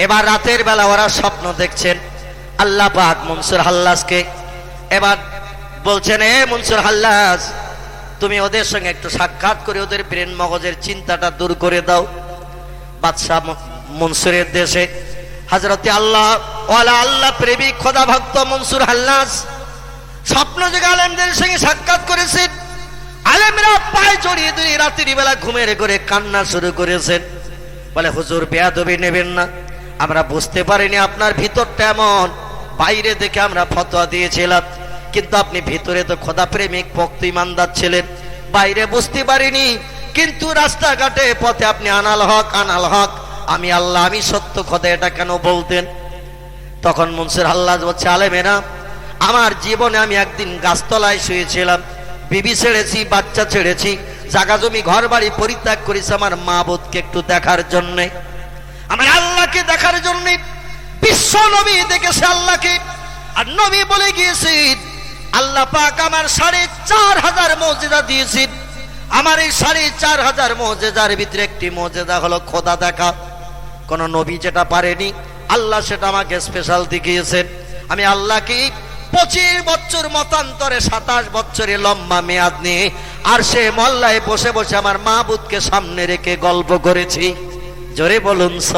এবার রাতের বেলা ওরা স্বপ্ন দেখছেন। আল্লাহ পাক মনসুর হাল্লাজকে এবার বলছেন, এ মনসুর হাল্লাজ, তুমি ওদের সঙ্গে একটু সাক্ষাৎ করে ওদের ব্রেন মগজের চিন্তাটা দূর করে দাও। বাদশাহ মনসুরের দেশে হযরতে আল্লাহ ওয়ালা আল্লাহ প্রেমিক খোদা ভক্ত মনসুর হাল্লাজ স্বপ্ন যুগে আলেমদের সঙ্গে সাক্ষাৎ করেছেন। আলেমরা পায়ে জড়িয়ে ধরে রাত্রি বেলা ঘুমের করে কান্না শুরু করেছেন। বলে, হুজুর বেয়াদবি নেবেন না, আমরা বুঝতে পারিনি আপনার ভিতরটা এমন, বাইরে দেখে আমরা ফতোয়া দিয়েছিলাম, কিন্তু আপনি ভিতরে তো খোদা প্রেমিক ভক্ত ইমানদার ছিলেন, বাইরে বুঝতে পারিনি, কিন্তু রাস্তাঘাটে পথে আপনি আনাল হক আমি আল্লাহ, আমি সত্য খোদা, এটা কেন বলতেন? তখন মনসুর হাল্লাজ বলছে, আলেমেরা, আমার জীবনে আমি একদিন গাছতলায় শুয়েছিলাম, বিবি ছেড়েছি, বাচ্চা ছেড়েছি, জায়গা জমি ঘর বাড়ি পরিত্যাগ করেছি আমার মাবুদকে একটু দেখার জন্যে, আমার আল্লাহকে দেখার জন্যে। বিশ্ব নবী দেখেছে আল্লাহকে, আর নবী বলে গিয়েছেন, আল্লাহ পাক আমার ৪৫০০ মুজিজা দিয়েছেন, আমার এই ৪৫০০ মুজিজার ভিতরে একটি মুজিজা হলো খোদা দেখা। কোন নবী যেটা পারেনি, আল্লাহ সেটা আমাকে স্পেশাল দেখিয়েছেন। আমি আল্লাহকে 25 বছর মতান্তরে 27 বছরে লম্বা মেয়াদ নিয়ে আর সে মহল্লায় বসে বসে আমার মাবুদকে সামনে রেখে গল্প করেছি। জোরে বলুন।